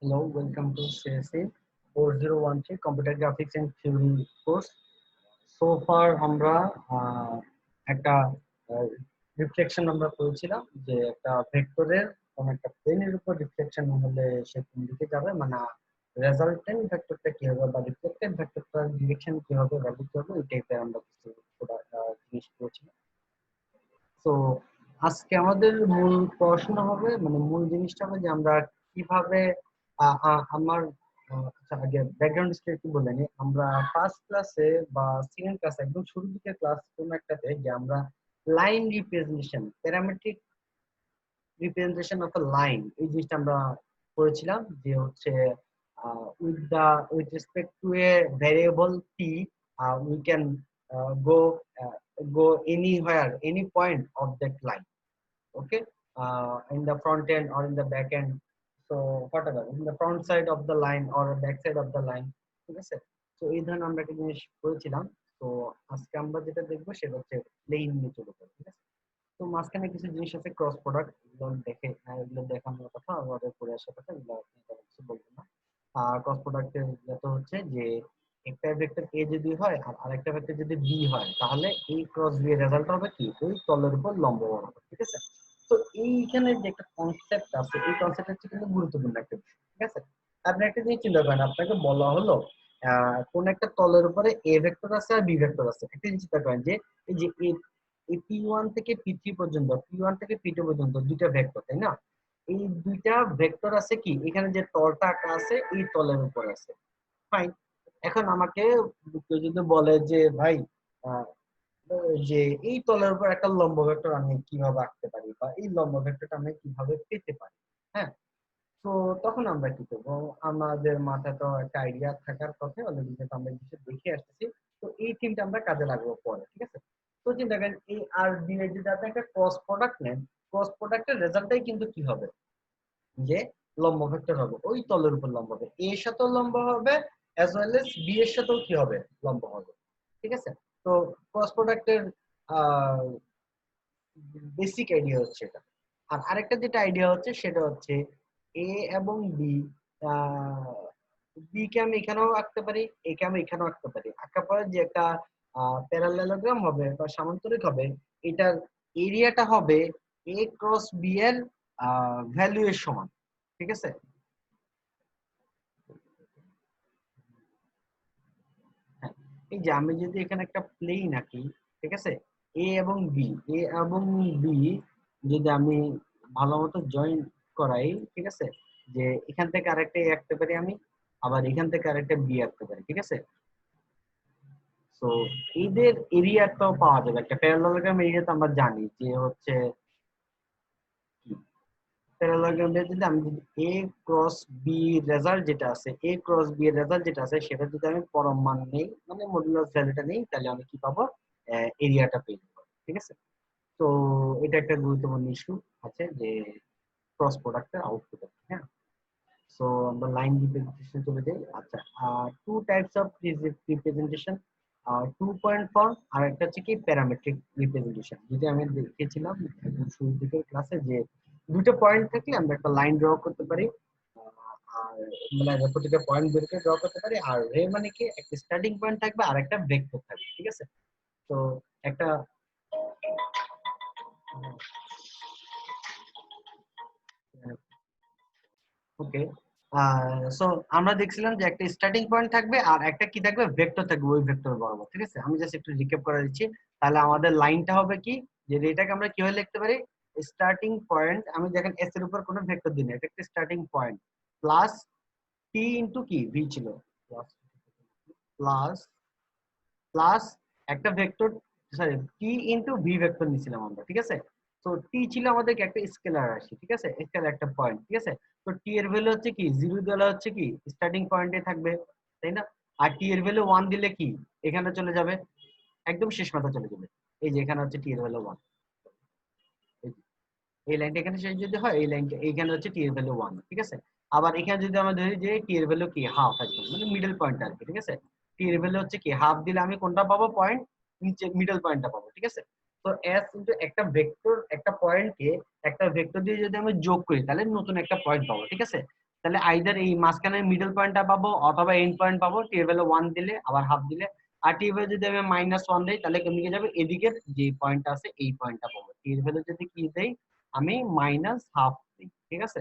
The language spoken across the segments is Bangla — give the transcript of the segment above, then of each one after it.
Hello, welcome to CSE 4013 Computer Graphics and Theory course. So far আমরা একটা রিফ্লেকশন আমরা করেছিলাম যে একটা ভেক্টরের কোন একটা প্লেনের উপর রিফ্লেকশন হলে সে কোন দিকে যাবে, মানে রেজাল্টেন্ট ভেক্টরটা কি হবে বা রিফ্লেক্টেড ভেক্টরটার ডিরেকশন কি হবে বা কি হবে, এই টাইপের আমরা কিছু জিনিস করেছিলাম। তো আজকে আমাদের মূল পড়াশোনা হবে, মানে মূল জিনিসটা হবে যে আমরা কিভাবে আমার আচ্ছা, আগে ব্যাকগ্রাউন্ড স্টোরি একটু বলে নিই। আমরা ফার্স্ট ক্লাসে বা সেকেন্ড ক্লাসে একদম শুরু দিকে ক্লাস কোন একটাতে যে আমরা line representation, parametric representation of a line, এই জিনিসটা আমরা পড়েছিলাম যে হচ্ছে with respect to a variable t, we can go go anywhere, any point of that line. Okay, in the front end or in the back end, so whatever, in the front side of the line or back side of the line, ঠিক আছে। তো এই ধরনের আমরা একটা জিনিস করেছিলাম। তো আজকে আমরা যেটা দেখবো সেটা হচ্ছে প্লেন নিয়ে চলে যাবো, ঠিক আছে। তো মাঝখানে কিছু জিনিস আছে, ক্রস প্রোডাক্ট, এগুলো দেখে এগুলো দেখানোর কথা, আমাদের পড়ে আসার কথা, এগুলো কিছু বলবো না। ক্রস প্রোডাক্টের যেটা হচ্ছে যে একটা ভেক্টর এ যদি হয় আর আরেকটা ভেক্টর যদি বি হয়, তাহলে এই ক্রস বি এর রেজাল্ট হবে কি, ওই তলের উপর লম্ব বরাবর হবে, ঠিক আছে। তো এইখানে যে একটা কনসেপ্ট আছে, এই কনসেপ্ট হচ্ছে কিন্তু গুরুত্বপূর্ণ একটা বিষয়, ঠিক আছে। আপনি একটা জিনিস চিন্তা করেন, আপনাকে বলা হলো কোন একটা তলের উপরে এ ভেক্টর আছে আর বি ভেক্টর আছে। একটা জিনিস চিন্তা করেন যে এই যে এই P1 থেকে P3 পর্যন্ত, P1 থেকে P2 পর্যন্ত দুইটা ভেক্টর, তাই না? এই দুইটা ভেক্টর আছে কি, এখানে যে তলটা আঁকা আছে এই তলের উপর আছে, ফাইন। এখন আমাকে কেউ যদি বলে যে ভাই আহ, যে এই তলের উপর একটা লম্ব ভেক্টর আমি কিভাবে আঁকতে পারি বা এই লম্ব ভেক্টরটা আমি কিভাবে পেতে পারি, হ্যাঁ। তো তখন আমরা কি করবো, আমাদের মাথায় তো একটা আইডিয়া থাকার কথা, অলরেডি যেটা আমরা কিছু দেখে আসতেছি। তো এই থিমটা আমরা কাজে লাগাবো পরে, ঠিক আছে। তো চিন্তা করেন এই আর বি এর যদি আপনি একটা ক্রস প্রোডাক্ট নেন, ক্রস প্রোডাক্টের রেজাল্টটাই কিন্তু কি হবে, যে লম্ব ভেক্টর হবে, ওই তলের উপর লম্ব হবে, এ এর সাথেও লম্ব হবে অ্যাজ ওয়েল এজ বি এর সাথেও কি হবে, লম্ব হবে, ঠিক আছে। তো ক্রস প্রোডাক্টের বেসিক আইডিয়া হচ্ছে এটা। আর আরেকটা যেটা আইডিয়া হচ্ছে সেটা হচ্ছে এ এবং বি, বি কে আমি এখানেও আঁকতে পারি, এ কে আমি এখানেও আঁকতে পারি। আঁকার পরে যে একটা প্যারালেলোগ্রাম হবে বা সামান্তরিক হবে, এটার এরিয়াটা হবে এ ক্রস বি এর ভ্যালু এর সমান, ঠিক আছে। হ্যাঁ, এই যে আমি যদি এখানে একটা প্লেন আঁকি, ঠিক আছে, এ এবং বি, এ এবং বি যদি আমি ভালো মতো জয়েন করাই, ঠিক আছে, যে এখান থেকে আরেকটা এ আঁকতে পারি আমি, আবার এখান থেকে আরেকটা বি আঁকতে পারি, ঠিক আছে। তো এদের এরিয়াটাও পাওয়া যাবে, একটা প্যারালেলোগ্রাম এরিয়া তো আমরা জানি যে হচ্ছে কি, প্যারালেলোগ্রাম যদি আমি যদি এ ক্রস বি রেজাল্ট যেটা আছে, এ ক্রস বি এর রেজাল্ট যেটা আছে সেটা যদি আমি পরম মান নেই, মানে মডুলাস ভ্যালুটা নেই, তাহলে আমি কি পাবো, এরিয়াটা পেয়ে যাবো, ঠিক আছে। তো এটা একটা গুরুত্বপূর্ণ ইস্যু আছে যে ক্রস প্রোডাক্টের আউটপুট, হ্যাঁ। সো আমরা লাইন রিপ্রেজেন্টেশন চলে যাই। আচ্ছা, টু টাইপস অফ রিপ্রেজেন্টেশন, 2.4 আর একটা হচ্ছে কি প্যারামেট্রিক রিপ্রেজেন্টেশন। যদি আমি দেখেছিলাম একদম শুরুর দিকের ক্লাসে যে দুটো পয়েন্ট থাকলে আমরা একটা লাইন ড্র করতে পারি, আর মানে প্রতিটা পয়েন্ট বের করে ড্র করতে পারি। আর রে মানে কি, একটা স্টার্টিং পয়েন্ট থাকবে আর একটা ভেক্টর থাকবে, ঠিক আছে। তো একটা ওকে, সো আমরা দেখছিলাম যে একটা স্টার্টিং পয়েন্ট থাকবে আর একটা কি থাকবে, ভেক্টর থাকবে ওই ভেক্টর বরাবর, ঠিক আছে। আমি জাস্ট একটু রিক্যাপ করে দিচ্ছি। তাহলে আমাদের লাইনটা হবে কি, যে এটাকে আমরা কিভাবে লিখতে পারি, স্টার্টিং পয়েন্ট, আমি দেখেন এস এর উপর কোনো ভেক্টর দিই না, এটা একটা starting point plus T into কি ভি ছিল, প্লাস প্লাস একটা vector, sorry T into V vector নিছিলাম আমরা, ঠিক আছে। তো টি ছিল আমাদের একটা স্কেলার রাশি, ঠিক আছে, স্কেলার একটা পয়েন্ট, ঠিক আছে। তো টি এর ভ্যালু হচ্ছে কি, 0 দিলে হচ্ছে কি স্টার্টিং পয়েন্টে থাকবে, তাই না। আর টি এর ভ্যালু 1 দিলে কি এখানে চলে যাবে, একদম শেষ মাথা চলে যাবে। এই যে এখানে হচ্ছে টি এর ভ্যালু 1, এই লাইনটা এখানে শেষ যদি হয়, এই লাইনটা এইখানে হচ্ছে টি এর ভ্যালু 1, ঠিক আছে। আবার এখানে যদি আমরা ধরি যে টি এর ভ্যালু কি হাফ, একদম মানে মিডল পয়েন্ট আর কি, ঠিক আছে। টি এর ভ্যালু হচ্ছে কি হাফ দিলে আমি কোনটা পাবো, পয়েন্ট নিচে মিডল পয়েন্টটা পাবো, ঠিক আছে। তো এস ইনটু একটা ভেক্টর, একটা পয়েন্টকে একটা ভেক্টর দিয়ে যদি আমি যোগ করি তাহলে নতুন একটা পয়েন্ট পাবো, ঠিক আছে। তাহলে আইদার এই মাঝখানের মিডল পয়েন্টটা পাবো অথবা এন্ড পয়েন্ট পাবো। টি এর ভ্যালু 1 দিলে আবার হাফ দিলে, আর টি এর ভ্যালু যদি আমি -1 দেই তাহলে কোন দিকে যাবে, এদিকের যে পয়েন্টটা আছে এই পয়েন্টটা পাবো। টি এর ভ্যালু যদি কি দেই আমি -হাফ দিই, ঠিক আছে।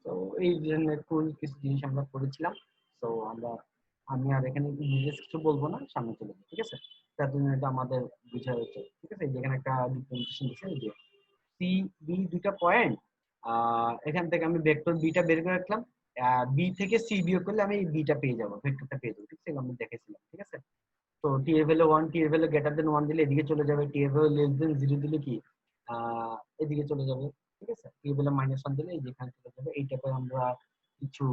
তো এই জন্য একটু কিছু জিনিস আমরা করেছিলাম। তো আমি আর এখানে ইংলিশ কিছু বলবো না, সামনে চলে যাই, ঠিক আছে। তার জন্য এটা আমাদের বুঝা হচ্ছে, ঠিক আছে। যেখানে একটা ডিফারেন্সিয়েশন দিচ্ছে যে সি বি দুইটা পয়েন্ট, এখান থেকে আমি ভেক্টর বিটা বের করে রাখলাম, বি থেকে সি বিয়োগ করলে আমি বিটা পেয়ে যাবো, ভেক্টরটা পেয়ে যাবো, ঠিক আছে। আমি দেখেছিলাম, ঠিক আছে। তো টি এর ভ্যালু 1, টি এর ভ্যালু গ্রেটার দেন 1 দিলে এদিকে চলে যাবে, টি এর ভ্যালু লেস দেন 0 দিলে কি এদিকে চলে যাবে, ঠিক আছে। টি এর ভ্যালু -1 দিলে এই যেখানে চলে যাবে। এই টাইপের আমরা কিছু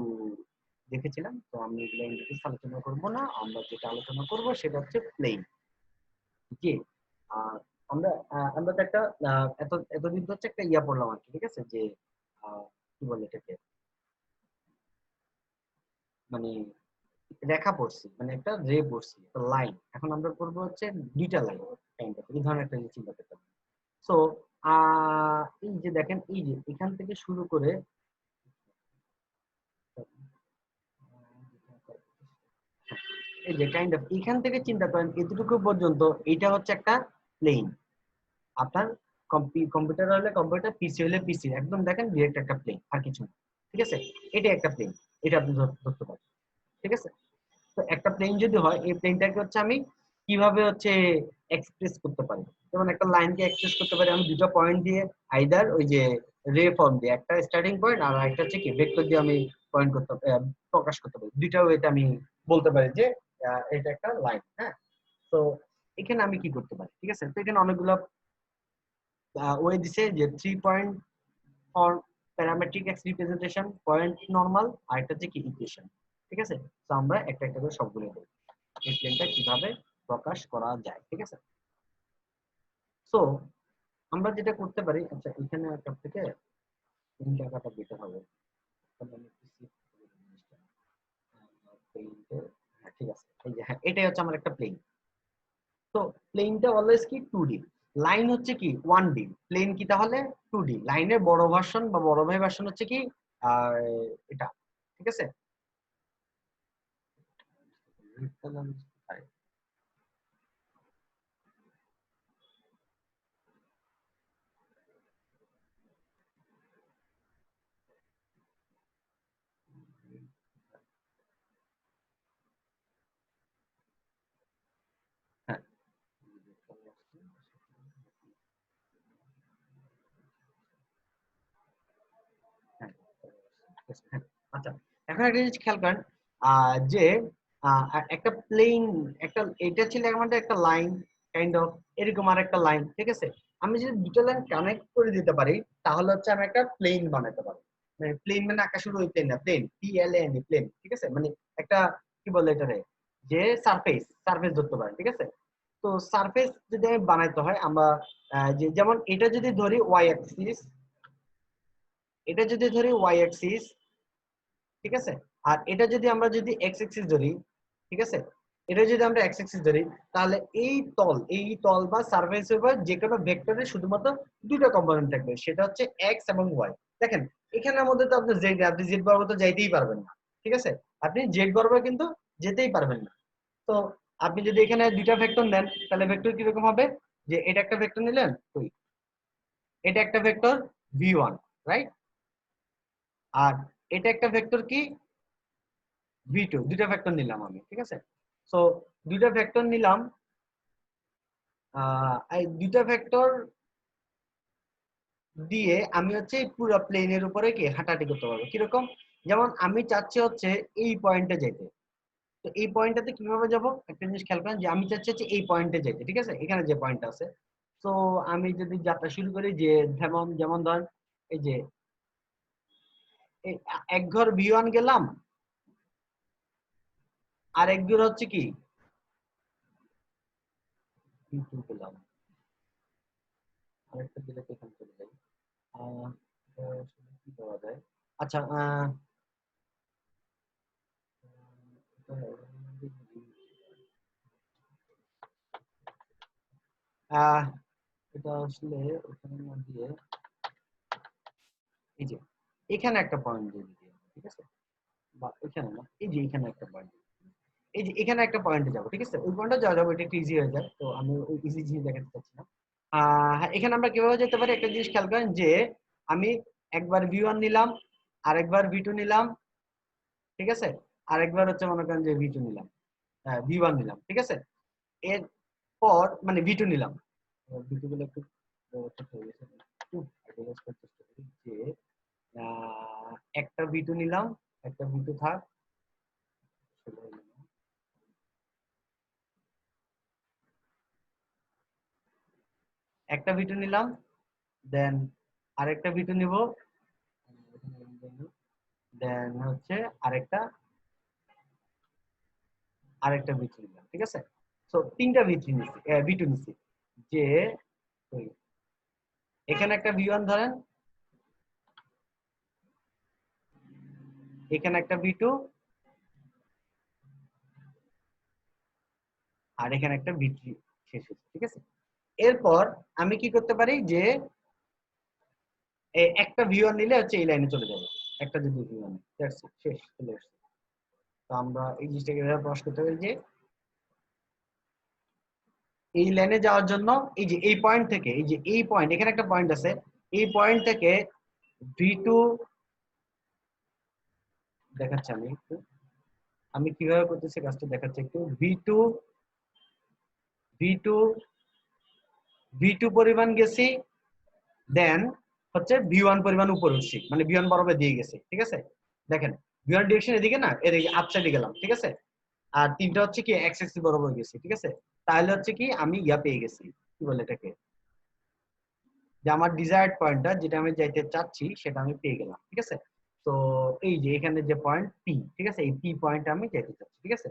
দেখেছিলাম। তো আমি এগুলো ইংলিশ আলোচনা করব না, আমরা যেটা আলোচনা করব সেটা হচ্ছে প্লেন। জি, আমরা আমরা তো একটা এতদিন তো হচ্ছে একটা ইয়া পড়লাম আর কি, ঠিক আছে, যে কি বলে এটাকে, মানে রেখা পড়ছি, মানে একটা রে পড়ছি, একটা লাইন। এখন আমরা করবো হচ্ছে দুইটা লাইন, কাইন্ড অফ এই ধরনের একটা চিন্তা করতে পারি। সো এই যে দেখেন, এই যে এখান থেকে শুরু করে এই যে কাইন্ড অফ এখান থেকে চিন্তা করেন এতটুকু পর্যন্ত, এটা হচ্ছে একটা প্লেন। আপনার কম্পিউটার হলে কম্পিউটার, পিসি হলে পিসি, একদম দেখেন ডিরেক্ট একটা প্লেন, আর কিছু না, ঠিক আছে। এটা একটা প্লেন, এটা আপনি ধরতে পারেন, ঠিক আছে। তো একটা প্লেন যদি হয়, এই প্লেনটাকে হচ্ছে আমি কিভাবে হচ্ছে এক্সপ্রেস করতে পারি, যেমন একটা লাইনকে এক্সপ্রেস করতে পারি আমি দুটো পয়েন্ট দিয়ে, আইদার ওই যে রে ফর্ম দিয়ে, একটা স্টার্টিং পয়েন্ট আর একটা হচ্ছে কি ভেক্টর দিয়ে আমি পয়েন্ট করতে প্রকাশ করতে পারি। দুইটা ওয়েতে আমি বলতে পারি যে এটা একটা লাইন, হ্যাঁ। তো এখানে আমি কি করতে পারি, ঠিক আছে। তো এখানে অনেকগুলো ওয়ে দিছে, যে 3 point for parametric X representation, point normal, আর একটা হচ্ছে কি ইকুয়েশন, ঠিক আছে। তো আমরা একটা একটা করে সবগুলো দেখব এই প্লেনটা কিভাবে প্রকাশ করা যায়, ঠিক আছে। সো আমরা যেটা করতে পারি, আচ্ছা এখানে একটা থেকে তিন টাকাটা দিতে হবে, হ্যাঁ ঠিক আছে। এই যে হ্যাঁ, এটাই হচ্ছে আমার একটা প্লেন। তো প্লেনটা অলওয়েজ কি 2D, লাইন হচ্ছে কি 1D, প্লেন কি তাহলে 2D, লাইনের বড় ভার্সন বা বড় ভাই ভার্সন হচ্ছে কি এটা, ঠিক আছে। হ্যাঁ, হ্যাঁ, হ্যাঁ। আচ্ছা, এখন একটা জিনিস খেয়াল করেন, যে একটা প্লেন, একটা এটা ছিল আমাদের একটা লাইন, কাইন্ড অফ এরকম আর একটা লাইন, ঠিক আছে। আমি যদি দুটো লাইন কানেক্ট করে দিতে পারি তাহলে হচ্ছে আমি একটা প্লেন বানাতে পারবো। মানে প্লেন মানে আকাশের ওই প্লেন না, প্লেন PLAN প্লেন, ঠিক আছে। মানে একটা কি বলে এটারে, যে সারফেস, সারফেস ধরতে পারে, ঠিক আছে। তো সারফেস যদি আমি বানাইতে হয়, আমরা যে যেমন এটা যদি ধরি ওয়াই অ্যাক্সিস, এটা যদি ধরি ওয়াই অ্যাক্সিস, ঠিক আছে। আর এটা যদি আমরা যদি এক্স অ্যাক্সিস ধরি, ঠিক আছে, এটা যদি আমরা এক্স অ্যাক্সিস ধরি, তাহলে এই তল বা সারফেসের উপর যে কোনো ভেক্টরের শুধুমাত্র দুটো কম্পোনেন্ট থাকবে, সেটা হচ্ছে এক্স এবং ওয়াই। দেখেন এখানের মধ্যে তো আপনি জেড বরাবর তো যাইতেই পারবেন না, ঠিক আছে। আপনি জেড বরাবর কিন্তু যেতেই পারবেন না। তো আপনি যদি এখানে দুইটা ভেক্টর নেন তাহলে ভেক্টর কিরকম হবে, যে এটা একটা ভেক্টর নিলেন, ওই এটা একটা ভেক্টর V1, রাইট, আর এটা একটা ভেক্টর কি V2, দুইটা ভেক্টর নিলাম আমি, ঠিক আছে। সো দুইটা ভেক্টর নিলাম, এই দুইটা ভেক্টর দিয়ে আমি হচ্ছে পুরো প্লেনের উপরে কি হাঁটাহাঁটি করতে পারবো, কিরকম, যেমন আমি চাচ্ছি হচ্ছে এই পয়েন্টে যেতে। তো এই পয়েন্টটাতে কিভাবে যাব, একটা জিনিস খেয়াল করেন, যে আমি চাচ্ছি হচ্ছে এই পয়েন্টে যেতে, ঠিক আছে, এখানে যে পয়েন্ট আছে। তো আমি যদি যাত্রা শুরু করি, যে যেমন যেমন ধরেন এই যে এক ঘর V1 গেলাম, আর এক ঘর হচ্ছে কি V2 গেলাম, আরেকটা দিলে তো এখানে চলে যাই। কি করা যায়, আচ্ছা আহ, এটা আসলে ওখানে না দিয়ে এই যে এখানে একটা পয়েন্ট দিয়ে দিই, ঠিক আছে। যে এখানে একটা পয়েন্ট, এই যে এখানে একটা পয়েন্টে যাবো, ঠিক আছে? ওই পয়েন্টে যাওয়া যাবো, এটা একটু ইজি হয়ে যায়, তো আমি ওই ইজি জিনিস দেখাতে চাচ্ছি না। হ্যাঁ, এখানে আমরা কিভাবে যেতে পারি একটা জিনিস খেয়াল করেন, যে আমি একবার V1 নিলাম, আরেকবার V2 নিলাম, ঠিক আছে? আরেকবার হচ্ছে মনে করেন যে V2 নিলাম, V1 নিলাম, ঠিক আছে? এরপর মানে V2 নিলাম, V2 গুলো একটু ছোট হয়ে গেছে, একটু আইডিয়ালাইজ করার চেষ্টা করি, যে একটা V2 নিলাম, একটা V2 থাক, একটা V2 নিলাম, দেন আরেকটা V2 নিব, দেন হচ্ছে আরেকটা আরেকটা V2 নিলাম, ঠিক আছে? সো তিনটা V3 নিছি, V2 নিছি, যে ওই, এখানে একটা V1 ধরেন, এখানে একটা V2, আর এখানে একটা V3 শেষ হয়েছে, ঠিক আছে? এরপর আমি কি করতে পারি, যে একটা V1 নিলে হচ্ছে এই লাইনে চলে যাবে, একটা যদি V1 শেষ চলে আসছে। তো আমরা এই জিনিসটাকে এভাবে প্রকাশ করতে পারি, যে এই লাইনে যাওয়ার জন্য এই যে এই পয়েন্ট থেকে, এই যে এই পয়েন্ট, এখানে একটা পয়েন্ট আছে, এই পয়েন্ট থেকে V2 দেখাচ্ছি, আমি কিভাবে করতেছি কাজটা দেখাচ্ছি একটু। V2 V2 V2 পরিমাণ গেছি, দেন হচ্ছে V1 পরিমাণ উপর উঠছি, মানে V1 বরাবর দিয়ে গেছি, ঠিক আছে? দেখেন V1 ডিরেকশন এদিকে না, এদিকে আপ সাইডে গেলাম, ঠিক আছে? আর তিনটা হচ্ছে কি এক্স অ্যাক্সিস বরাবর গেছি, ঠিক আছে? তাহলে হচ্ছে কি আমি ইয়া পেয়ে গেছি, কি বলে এটাকে, যে আমার ডিজায়ার্ড পয়েন্টটা যেটা আমি যাইতে চাচ্ছি সেটা আমি পেয়ে গেলাম, ঠিক আছে? তো এই যে এখানে যে পয়েন্ট পি, ঠিক আছে, এই পি পয়েন্টে আমি যাইতে চাচ্ছি, ঠিক আছে?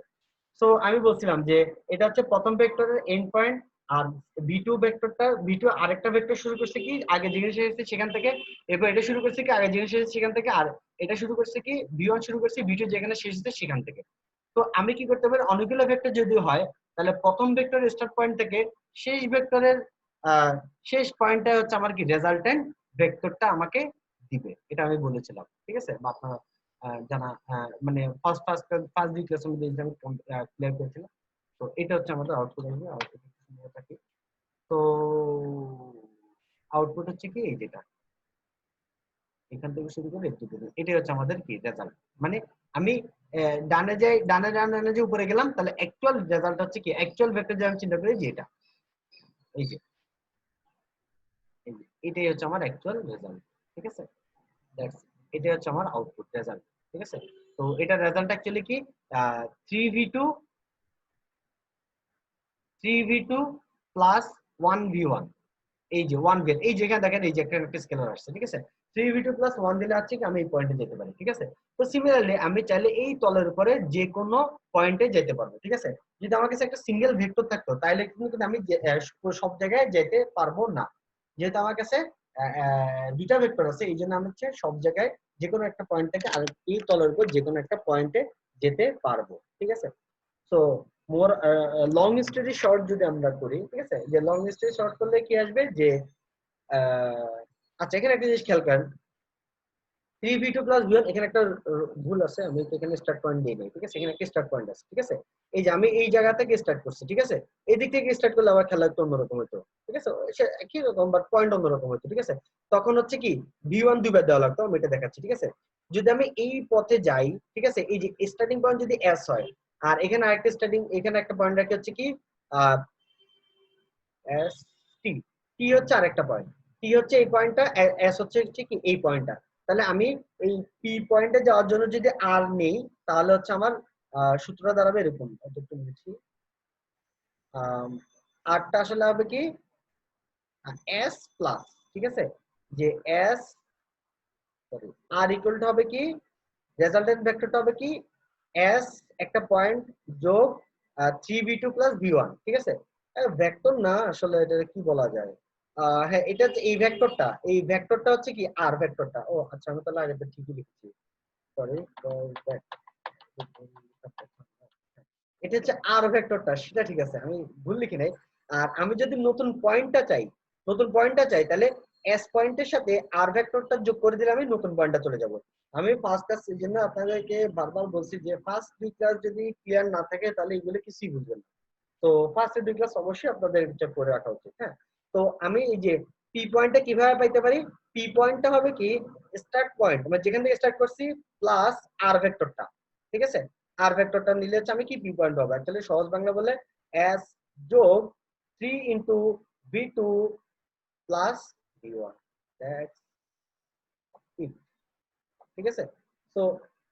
সো আমি বলছিলাম যে এটা হচ্ছে প্রথম ভেক্টরের এন্ড পয়েন্ট, আর V2 ভেক্টরটা, V2 আরেকটা ভেক্টর শুরু করছে কি আগে যেখানে শেষ হয়েছে সেখান থেকে, এরপর এটা শুরু করছে কি আগে যেখানে শেষ হয়েছে সেখান থেকে, আর এটা শুরু করছে কি V1 শুরু করছে V2 যেখানে শেষ হয়েছে সেখান থেকে। তো আমি কি করতে পারি, অনেকগুলো ভেক্টর যদি হয়, তাহলে প্রথম ভেক্টরের স্টার্ট পয়েন্ট থেকে শেষ ভেক্টরের শেষ পয়েন্টটা হচ্ছে আমার কি রেজাল্টেন্ট ভেক্টরটা আমাকে দিবে, এটা আমি বলেছিলাম, ঠিক আছে? বা আপনারা জানা, মানে ফার্স্ট ফার্স্ট ফার্স্ট দুই ক্লাসের মধ্যে আমি ক্লিয়ার করেছিলাম। তো এটা হচ্ছে আমাদের আউটপুট আসবে, আউটপুট থাকে। তো আউটপুট হচ্ছে কি এই যেটা এখান থেকে শুরু করে এটাই হচ্ছে আমাদের কি রেজাল্ট, মানে আমি ডানে যাই, ডানে ডানে ডানে যে উপরে গেলাম, তাহলে অ্যাকচুয়াল রেজাল্ট হচ্ছে কি, অ্যাকচুয়াল ভেক্টর যে আমি চিন্তা করি যে এটা, এই যে এটাই হচ্ছে আমার অ্যাকচুয়াল রেজাল্ট, ঠিক আছে? দ্যাটস, এটাই হচ্ছে আমার আউটপুট রেজাল্ট, ঠিক আছে? তো এটা রেজাল্ট অ্যাকচুয়ালি কি 3v2 3v2 প্লাস 1v1, এই যে 1 v, এই যেখানে দেখেন এই যে একটা স্কেলার আসছে, ঠিক আছে? 3v2 প্লাস 1 দিলে আছে কি আমি এই পয়েন্টে যেতে পারি, ঠিক আছে? তো সিমিলারলি আমি চাইলে এই তলের উপরে যে কোনো পয়েন্টে যেতে পারবো, ঠিক আছে? যদি আমার কাছে একটা সিঙ্গেল ভেক্টর থাকতো তাহলে কিন্তু আমি সব জায়গায় যেতে পারবো না, যেহেতু আমার কাছে দুইটা ভেক্টর আছে, এই জন্য আমি হচ্ছে সব জায়গায় যে কোনো একটা পয়েন্ট থেকে আর এই তলের উপর যে কোনো একটা পয়েন্টে যেতে পারবো, ঠিক আছে? সো মোর লং স্টোরি শর্ট যদি আমরা করি, ঠিক আছে, যে লং স্টোরি শর্ট করলে কি আসবে, যে আচ্ছা এখানে একটা জিনিস খেয়াল করেন, 3v2 প্লাস v1, এখানে একটা ভুল আছে, আমি এখানে স্টার্ট পয়েন্ট দিই নাই, ঠিক আছে? এখানে একটা স্টার্ট পয়েন্ট আছে, ঠিক আছে? এই যে আমি এই জায়গা থেকে স্টার্ট করছি, ঠিক আছে? এই দিক থেকে স্টার্ট করলে আবার খেলা একটু অন্যরকম হতো, ঠিক আছে? একই রকম বাট পয়েন্ট অন্যরকম হতো, ঠিক আছে? তখন হচ্ছে কি v1 দুইবার দেওয়া লাগতো, আমি এটা দেখাচ্ছি, ঠিক আছে? যদি আমি এই পথে যাই, ঠিক আছে, এই যে স্টার্টিং পয়েন্ট যদি s হয়, আর এখানে আরেকটা স্টার্টিং, এখানে একটা পয়েন্ট রাখি হচ্ছে কি s t, t হচ্ছে আরেকটা পয়েন্ট, t হচ্ছে এই পয়েন্টটা, s হচ্ছে কি এই পয়েন্টটা, তাহলে আমি এই p পয়েন্টে যাওয়ার জন্য যদি r নেই, তাহলে হচ্ছে আমার সূত্রটা দাঁড়াবে এরকম, একটু লিখছি, rটা আসলে হবে কি s প্লাস, ঠিক আছে, যে s sorry r equal to হবে কি, রেজাল্টেন্ট ভেক্টরটা হবে কি s একটা পয়েন্ট যোগ 3v2 প্লাস v1, ঠিক আছে? ভেক্টর না আসলে এটা কি বলা যায়, হ্যাঁ এটা হচ্ছে এই ভেক্টরটা হচ্ছে কি আর ভেক্টরটা, ও আচ্ছা আমি তাহলে আগে তো ঠিকই লিখছি, সরি, এটা হচ্ছে আর ভেক্টরটা, সেটা ঠিক আছে, আমি ভুল লিখি নাই। আর আমি যদি নতুন পয়েন্টটা চাই তাহলে এস পয়েন্টের সাথে আর ভেক্টরটা যোগ করে দিলে আমি নতুন পয়েন্টে চলে যাব। আমি ফার্স্ট ক্লাস এর জন্য আপনাদেরকে বারবার বলছি যে ফার্স্ট দুই ক্লাস যদি ক্লিয়ার না থাকে তাহলে এগুলো কিছুই বুঝবেন না। তো ফার্স্ট দুই ক্লাস অবশ্যই আপনাদের চেক করে রাখা উচিত। হ্যাঁ, তো আমি এই যে পি পয়েন্টটা কিভাবে পাইতে পারি, পি পয়েন্টটা হবে কি স্টার্ট পয়েন্ট মানে যেখান থেকে স্টার্ট করছি প্লাস আর ভেক্টরটা, ঠিক আছে। আর ভেক্টরটা নিলে হচ্ছে আমি কি পি পয়েন্ট পাবো, অ্যাকচুয়ালি সহজ বাংলা বলে এস যোগ 3 into v2 plus v1, that's it, ঠিক আছে। তো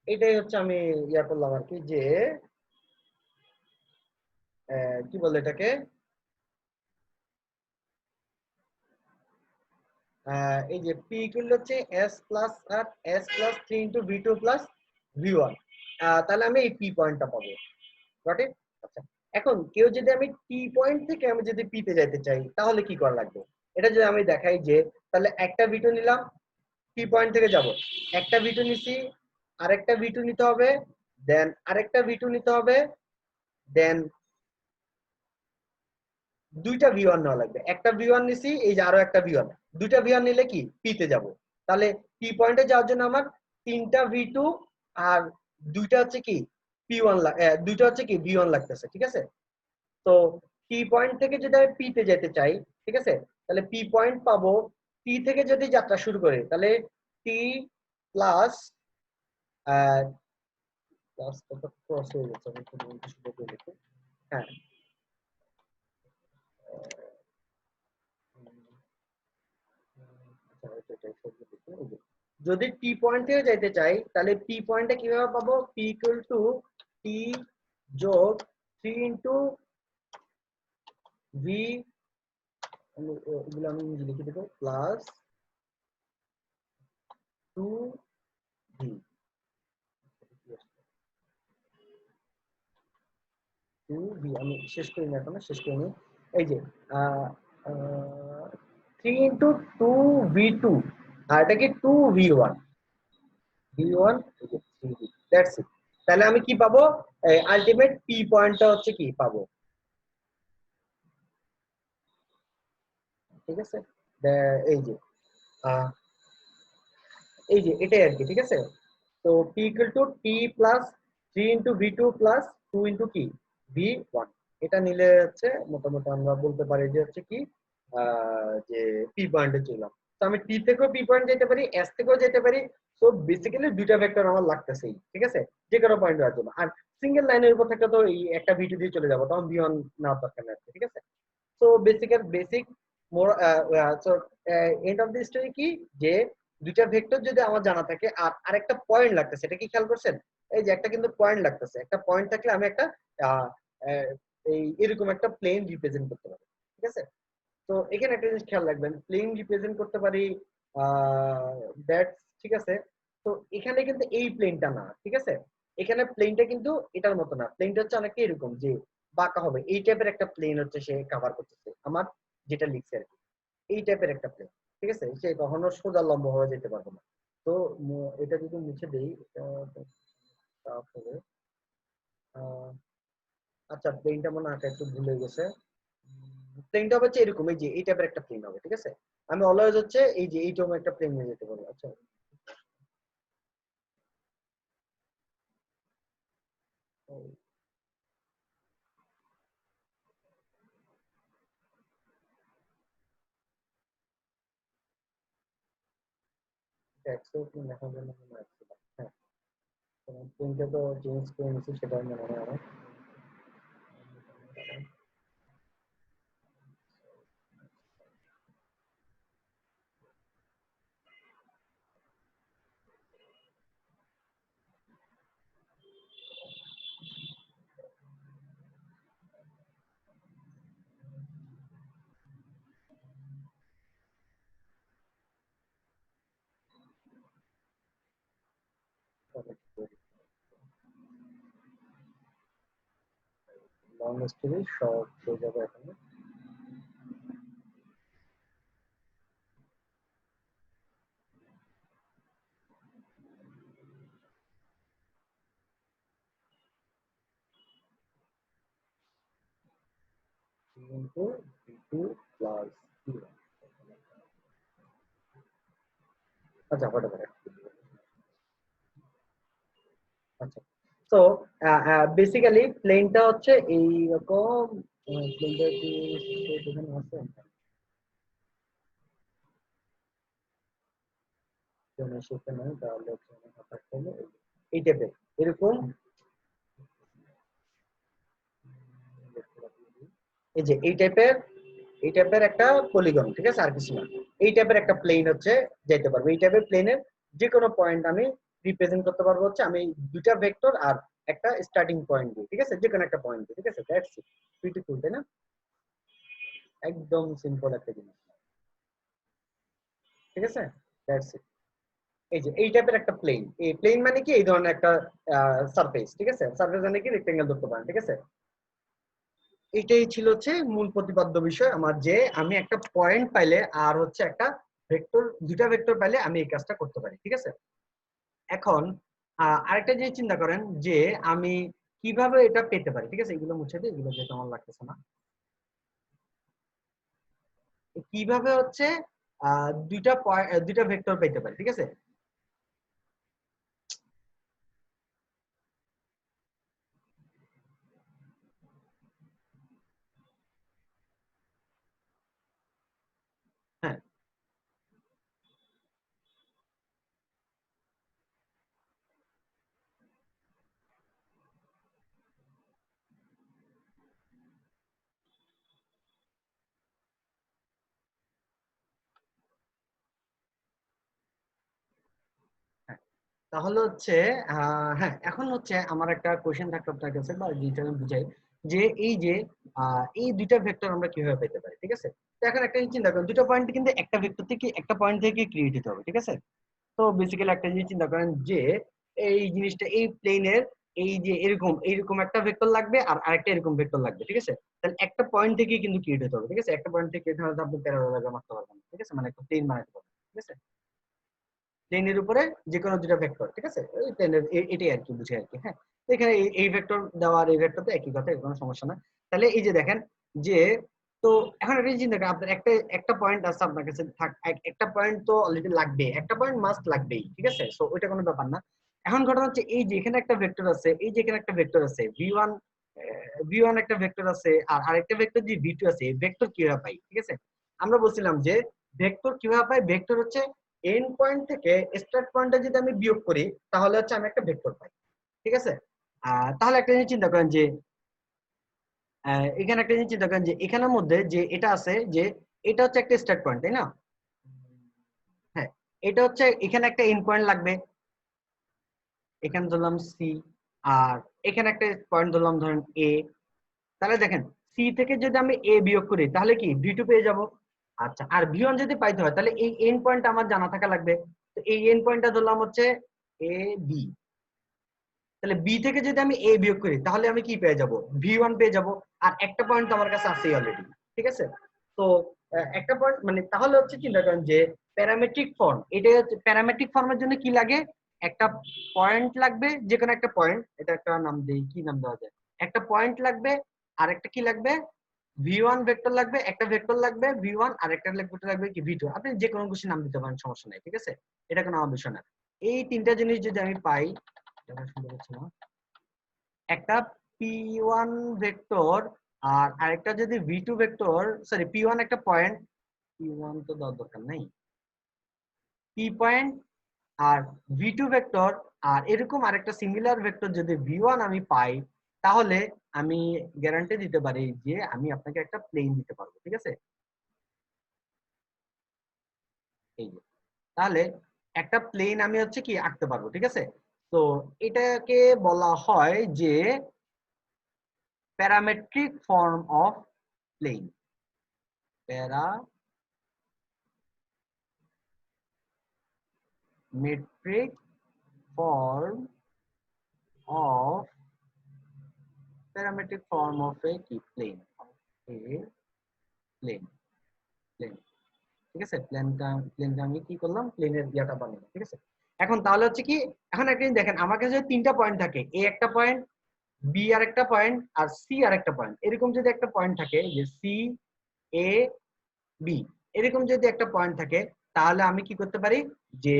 এটাই হচ্ছে আমি ইয়া করলাম আর কি, যে কি বলে এটাকে, এই যে পি ইকুয়াল হচ্ছে এস প্লাস আর S plus 3 into v2 plus v1, তাহলে আমি এই পি পয়েন্টটা পাবো, গট ইট। আচ্ছা, এখন কেউ যদি আমি টি পয়েন্ট থেকে আমি যদি পি তে যাইতে চাই তাহলে কি করা লাগবে, এটা যদি আমি দেখাই যে তাহলে একটা v2 নিলাম, পি পয়েন্ট থেকে যাব, একটা v2 নিছি, আরেকটা v2 নিতে হবে, দেন আরেকটা v2 নিতে হবে, দেন দুইটা v1 নেওয়া লাগবে, একটা v1 নিছি, এই যে আরো একটা v1, দুইটা v1 নিলে কি পি তে যাব। তাহলে পি পয়েন্টে যাওয়ার জন্য আমার তিনটা v2 আর দুইটা হচ্ছে কি p1, দুইটা হচ্ছে কি v1 লাগতেছে, ঠিক আছে। তো পি পয়েন্ট থেকে যদি আমি পি তে যেতে চাই, ঠিক আছে, তাহলে পি পয়েন্ট পাবো, পি থেকে যদি যাত্রা শুরু করি তাহলে টি প্লাস প্লাস কত ক্রস হয়ে গেছে, আমি একটু শুরু করে লিখি। হ্যাঁ, যদি টি পয়েন্ট থেকে যাইতে চাই তাহলে পি পয়েন্টে কিভাবে পাবো, পি ইকুয়াল টু টি যোগ 3 ইনটু ভি, এগুলো আমি নিজে লিখে দেবো, প্লাস 2 ভি, 2 ভি আমি শেষ করি না, এখন শেষ করিনি। এই যে 3 ইনটু 2 v2 আর এটা কি 2 v1, v1 3 v, that's it. তাহলে আমি কি পাবো, আলটিমেট পি পয়েন্টটা হচ্ছে কি পাবো, ঠিক আছে। এই যে আহ, এই যে এটাই আর কি, ঠিক আছে। তো p equal to T plus 3 into v2 plus 2 into কি v1, এটা নিলে হচ্ছে মোটামুটি আমরা বলতে পারি যে হচ্ছে কি যে পি পয়েন্টে ছিলাম। তো আমি টি থেকেও পি পয়েন্ট যেতে পারি, এস থেকেও যেতে পারি। তো বেসিক্যালি দুইটা ভেক্টর আমার লাগতেছেই, ঠিক আছে, যে কোনো পয়েন্ট যাওয়ার জন্য। আর সিঙ্গেল লাইনের উপর থেকে তো এই একটা v2 দিয়ে চলে যাবো, তখন v1 নেওয়ার দরকার নেই, ঠিক আছে। তো basic more so end of the story কি, যে দুইটা ভেক্টর যদি আমার জানা থাকে আর আরেকটা পয়েন্ট লাগতেছে, এটা কি খেয়াল করছেন, এই যে একটা কিন্তু পয়েন্ট লাগতেছে, একটা পয়েন্ট থাকলে আমি একটা আহ, আহ, এই এরকম একটা প্লেন রিপ্রেজেন্ট করতে পারি, ঠিক আছে। তো এখানে একটা জিনিস খেয়াল রাখবেন, প্লেন রিপ্রেজেন্ট করতে পারি, দ্যাট, ঠিক আছে। তো এখানে কিন্তু এই প্লেনটা না, ঠিক আছে, এখানে প্লেনটা কিন্তু এটার মতো না, প্লেনটা হচ্ছে অনেকটা এরকম যে বাঁকা হবে, এই টাইপের একটা প্লেন হচ্ছে সে কভার করতেছে আমার, যেটা লিখছে আর কি, এই টাইপের একটা প্লেন, ঠিক আছে, সে কখনো সোজা লম্বা হয়ে যেতে পারবে না। তো এটা যদি মুছে দেই, এটা tough হবে। আহ, আচ্ছা, প্লেনটা মনে হয় আঁকা একটু ভুলে গেছে, প্লেনটা হচ্ছে এরকম, এই যে এই টাইপের একটা প্লেন হবে, ঠিক আছে। আমি অলওয়েজ হচ্ছে এই যে এইরকম একটা প্লেন নিয়ে যেতে পারবো। আচ্ছা, একশো দেখার জন্য মনে আছে, হ্যাঁ, প্লেনটা তো চেঞ্জ করে নিচ্ছি, সেটা মনে হয় আমার। লং স্টোরি শর্ট হয়ে যাবে এখানে। ইন্টু v2 প্লাস v1, আচ্ছা whatever, আচ্ছা। তো বেসিক্যালি প্লেনটা হচ্ছে এইরকম, প্লেনটা কি এখানে আছে, সেখানে তাহলে এই টাইপের এরকম, এই যে এই টাইপের একটা পলিগন, ঠিক আছে, আর কিছু না। এই টাইপের একটা প্লেন হচ্ছে যেতে পারবো, এই টাইপের প্লেনের যে কোনো পয়েন্ট আমি রিপ্রেজেন্ট করতে পারবো হচ্ছে আমি দুইটা ভেক্টর আর একটা স্টার্টিং পয়েন্ট দিয়ে, ঠিক আছে, যে কোনো একটা পয়েন্ট দিয়ে, ঠিক আছে, দ্যাটস ইট, বিউটিফুল, তাই না? একদম সিম্পল একটা জিনিস, ঠিক আছে, দ্যাটস ইট। এই যে এই টাইপের একটা প্লেন, এই প্লেন মানে কি এই ধরনের একটা সারফেস, ঠিক আছে, সারফেস মানে কি রেক্টেঙ্গেল ধরতে পারেন, ঠিক আছে। এটাই ছিল হচ্ছে মূল প্রতিপাদ্য বিষয় আমার, যে আমি একটা পয়েন্ট পাইলে আর হচ্ছে একটা ভেক্টর, দুটা ভেক্টর পাইলে আমি এই কাজটা করতে পারি, ঠিক আছে। এখন আরেকটা জিনিস চিন্তা করেন যে আমি কিভাবে এটা পেতে পারি, ঠিক আছে, এগুলো মুছে দিই, এগুলো যেটা আমার লাগতেছে না। কিভাবে হচ্ছে দুইটা ভেক্টর পেতে পারি, ঠিক আছে। হ্যাঁ, হ্যাঁ, তাহলে হচ্ছে হ্যাঁ, এখন হচ্ছে আমার একটা কোশ্চেন থাকলো আপনার কাছে, বা যেটা আমি বুঝাই, যে এই যে এই দুইটা ভেক্টর আমরা কিভাবে পেতে পারি, ঠিক আছে। তো এখন একটা জিনিস চিন্তা করেন, দুটো পয়েন্ট কিন্তু একটা ভেক্টর থেকে, একটা পয়েন্ট থেকে ক্রিয়েট হতে হবে, ঠিক আছে। তো বেসিক্যালি একটা জিনিস চিন্তা করেন যে এই জিনিসটা, এই প্লেনের এই যে এরকম এইরকম একটা ভেক্টর লাগবে আর আরেকটা এরকম ভেক্টর লাগবে, ঠিক আছে। তাহলে একটা পয়েন্ট থেকে কিন্তু ক্রিয়েট হতে হবে, ঠিক আছে, একটা পয়েন্ট থেকে ক্রিয়েট হলে আপনি প্যারাবোলা আঁকতে পারবেন, ঠিক আছে, মানে একটা প্লেন বানাতে পারবেন, ঠিক আছে, প্লেনের উপরে যে কোনো দুটো ভেক্টর, ঠিক আছে, ওই প্লেনের এটাই আর কি বুঝে আর কি। হ্যাঁ, তো এখানে এই ভেক্টর দেওয়া আর এই ভেক্টর তো একই কথা, কোনো সমস্যা না। তাহলে এই যে দেখেন যে, তো এখন একটা চিন্তা করেন, আপনার একটা একটা পয়েন্ট আছে আপনার কাছে, একটা পয়েন্ট তো অলরেডি লাগবে, একটা পয়েন্ট মাস্ট লাগবেই, ঠিক আছে, সো ওইটা কোনো ব্যাপার না। এখন ঘটনা হচ্ছে এই যে এখানে একটা ভেক্টর আছে, এই যে এখানে একটা ভেক্টর আছে ভি ওয়ান একটা ভেক্টর আছে, আর আরেকটা ভেক্টর যে ভি টু আছে, ভেক্টর কিভাবে পাই, ঠিক আছে। আমরা বলছিলাম যে ভেক্টর কিভাবে পাই, ভেক্টর হচ্ছে এন্ড পয়েন্ট থেকে স্টার্ট পয়েন্টে যদি আমি বিয়োগ করি তাহলে হচ্ছে আমি একটা ভেক্টর পাই, ঠিক আছে। তাহলে একটা জিনিস চিন্তা করেন যে এখানে একটা জিনিস চিন্তা করেন যে এখানের মধ্যে যে এটা আছে, যে এটা হচ্ছে একটা স্টার্ট পয়েন্ট, তাই না? হ্যাঁ, এটা হচ্ছে এখানে একটা এন্ড পয়েন্ট লাগবে, এখানে ধরলাম সি, আর এখানে একটা পয়েন্ট ধরলাম ধরেন এ। তাহলে দেখেন সি থেকে যদি আমি এ বিয়োগ করি তাহলে কি ভি টু পেয়ে যাব। আচ্ছা, আর ভি ওয়ান যদি পাইতে হয় তাহলে এই এন্ড পয়েন্ট আমার জানা থাকা লাগবে। তো এই এন্ড পয়েন্টটা ধরলাম হচ্ছে এ বি। তাহলে বি থেকে যদি আমি এ বিয়োগ করি তাহলে আমি কি পেয়ে যাব, ভি ওয়ান পেয়ে যাব। আর একটা পয়েন্ট তো আমার কাছে আছেই অলরেডি, ঠিক আছে। তো একটা পয়েন্ট মানে তাহলে হচ্ছে চিন্তা করেন যে প্যারামেট্রিক ফর্ম, এটা হচ্ছে প্যারামেট্রিক ফর্মের জন্য কি লাগে, একটা পয়েন্ট লাগবে, যে কোনো একটা পয়েন্ট, এটা একটা নাম দেই, কি নাম দেওয়া যায়, একটা পয়েন্ট লাগবে, আর একটা কি লাগবে, ভি ওয়ান ভেক্টর লাগবে, একটা ভেক্টর লাগবে ভি ওয়ান, আর একটা ভেক্টর লাগবে কি ভি টু, আপনি যে কোনো কিছু নাম দিতে পারেন, সমস্যা নাই, ঠিক আছে, এটা কোনো আমার বিষয় না। এই তিনটা জিনিস যদি আমি পাই, এটা সুন্দর হচ্ছে না, একটা পি ওয়ান ভেক্টর আর আরেকটা যদি V two vector, sorry P one একটা পয়েন্ট, পি ওয়ান তো দেওয়ার দরকার নাই, পি পয়েন্ট আর ভি টু ভেক্টর, আর এরকম আরেকটা সিমিলার ভেক্টর যদি ভি ওয়ান আমি পাই, তাহলে আমি গ্যারান্টি দিতে পারি যে আমি আপনাকে একটা প্লেন দিতে পারবো, ঠিক আছে। এই যে, তাহলে একটা প্লেন আমি হচ্ছে কি আঁকতে পারবো, ঠিক আছে। তো এটাকে বলা হয় যে parametric form of plane, parametric form of parametric form of a কি plane, a plane, plane, ঠিক আছে। প্লেনটা আমি কি করলাম, প্লেনের ইয়াটা বানালাম, ঠিক আছে। এখন তাহলে হচ্ছে কি, এখন একটা জিনিস দেখেন, আমার কাছে যদি তিনটা পয়েন্ট থাকে, এ একটা পয়েন্ট, বি আর একটা পয়েন্ট, আর সি আর একটা পয়েন্ট, এরকম যদি একটা পয়েন্ট থাকে যে সি এ বি, এরকম যদি একটা পয়েন্ট থাকে, তাহলে আমি কি করতে পারি যে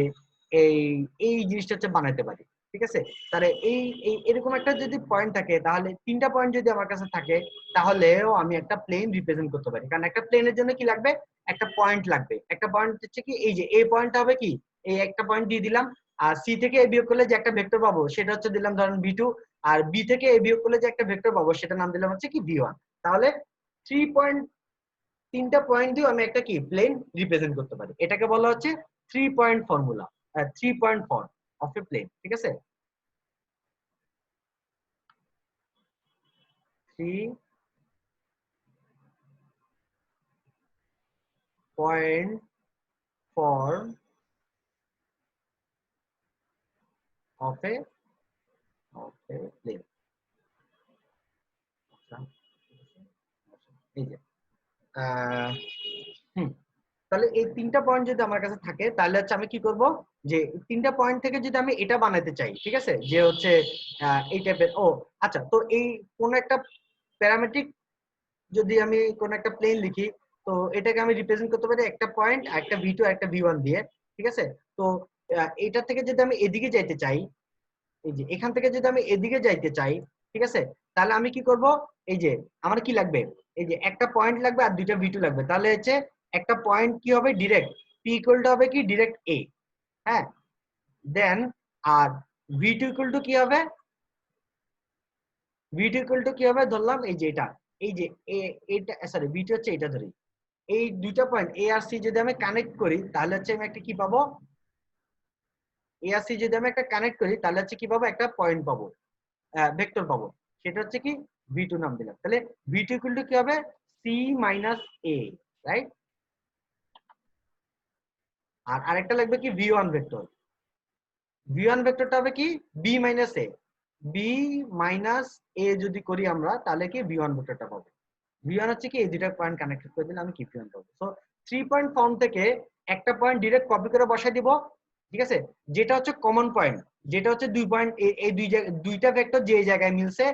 এই এই জিনিসটা হচ্ছে বানাতে পারি, ঠিক আছে। তাহলে এই এরকম একটা যদি পয়েন্ট থাকে, তাহলে তিনটা পয়েন্ট যদি আমার কাছে থাকে, তাহলেও আমি একটা প্লেন রিপ্রেজেন্ট করতে পারি। কারণ একটা প্লেনের জন্য কি লাগবে, একটা পয়েন্ট লাগবে। একটা পয়েন্ট হচ্ছে কি, এই যে এই পয়েন্টটা হবে কি, এই একটা পয়েন্ট দিয়ে দিলাম, আর সি থেকে এ বিয়োগ করলে যে একটা ভেক্টর পাবো সেটা হচ্ছে দিলাম ধরেন v2, আর বি থেকে এ বিয়োগ করলে যে একটা ভেক্টর পাবো সেটা নাম দিলাম হচ্ছে কি v1। তাহলে 3 পয়েন্ট, তিনটা পয়েন্ট দিয়ে আমি একটা কি প্লেন রিপ্রেজেন্ট করতে পারি। এটাকে বলা হচ্ছে 3 point formula, 3 point form of a plane, ঠিক আছে। 3 point form of a plane. এই যে হুম, তাহলে এই তিনটা পয়েন্ট যদি আমার কাছে থাকে, তাহলে হচ্ছে আমি কি করব, যে তিনটা পয়েন্ট থেকে যদি আমি এটা বানাতে চাই, ঠিক আছে, যে হচ্ছে এই টাইপের, ও আচ্ছা, তো এই কোন একটা প্যারামেট্রিক যদি আমি কোন একটা প্লেন লিখি, তো এটাকে আমি রিপ্রেজেন্ট করতে পারি একটা পয়েন্ট, একটা v2 একটা v1 দিয়ে, ঠিক আছে। তো এটা থেকে যদি আমি এদিকে যাইতে চাই, এই যে এখান থেকে যদি আমি এদিকে যাইতে চাই, ঠিক আছে, তাহলে আমি কি করব, এই যে আমার কি লাগবে, এই যে একটা পয়েন্ট লাগবে আর দুইটা v2 লাগবে। তাহলে হচ্ছে একটা পয়েন্ট কি হবে, ডিরেক্ট p ইকুয়াল টু হবে কি ডিরেক্ট a, হ্যাঁ। দেন আর v2 ইকুয়াল টু কি হবে, v2 ইকুয়াল টু কি হবে, ধরলাম এই যে এটা, এই যে এটা সরি v2 হচ্ছে এটা ধরি, এই দুইটা পয়েন্ট এ আর সি যদি আমি কানেক্ট করি, তাহলে হচ্ছে আমি একটা কি পাবো, এ আর সি যদি আমি একটা কানেক্ট করি, তাহলে হচ্ছে কি পাবো, একটা পয়েন্ট পাবো, ভেক্টর পাবো। সেটা হচ্ছে কি v2 নাম দিলাম। তাহলে v2 ইকুয়াল টু কি হবে, c মাইনাস a, রাইট। আর আরেকটা লাগবে কি v1 ভেক্টর, v1 ভেক্টরটা হবে কি b minus a, b minus a যদি করি আমরা, তাহলে কি v1 ভেক্টরটা পাবো। v1 হচ্ছে কি এই দুইটা পয়েন্ট কানেক্টেড করে দিলে আমি কি v1 পাবো। সো 3 পয়েন্ট ফর্ম থেকে একটা পয়েন্ট ডিরেক্ট কপি করে বসাই দিব, ঠিক আছে, যেটা হচ্ছে কমন পয়েন্ট, যেটা হচ্ছে 2 পয়েন্ট, এই দুইটা ভেক্টর যে জায়গায় মিলছে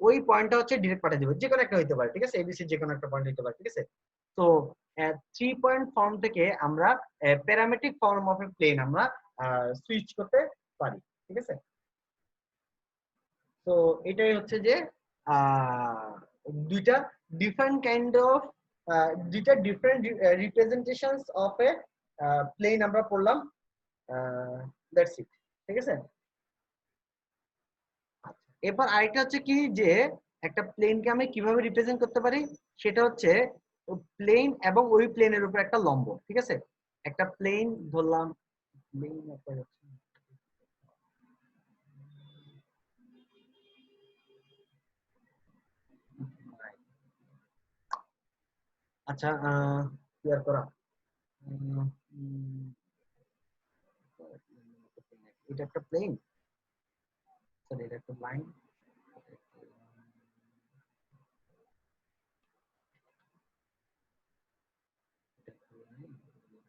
ওই পয়েন্টটা হচ্ছে ডিরেক্ট পাঠিয়ে দিব, যে কোনো একটা হইতে পারে, ঠিক আছে, এবিসি যে কোনো একটা পয়েন্ট হইতে পারে, ঠিক আছে। তো 3 পয়েন্ট ফর্ম থেকে আমরা parametric form of a plane আমরা সুইচ করতে পারি, ঠিক আছে। তো এটাই হচ্ছে যে আহ, দুইটা ডিফারেন্ট কাইন্ড অফ, দুইটা different representations of a plane আমরা পড়লাম, দ্যাটস ইট, ঠিক আছে। এরপর আরেকটা হচ্ছে কি, যে একটা প্লেনকে আমি কিভাবে রিপ্রেজেন্ট করতে পারি, সেটা হচ্ছে প্লেন এবং ওই প্লেনের উপর একটা লম্ব, ঠিক আছে। একটা প্লেন ধরলাম, প্লেন একটা হচ্ছে, আচ্ছা ক্লিয়ার করা, উম, উম, এটা একটা প্লেন, সরি এটা একটা লাইন,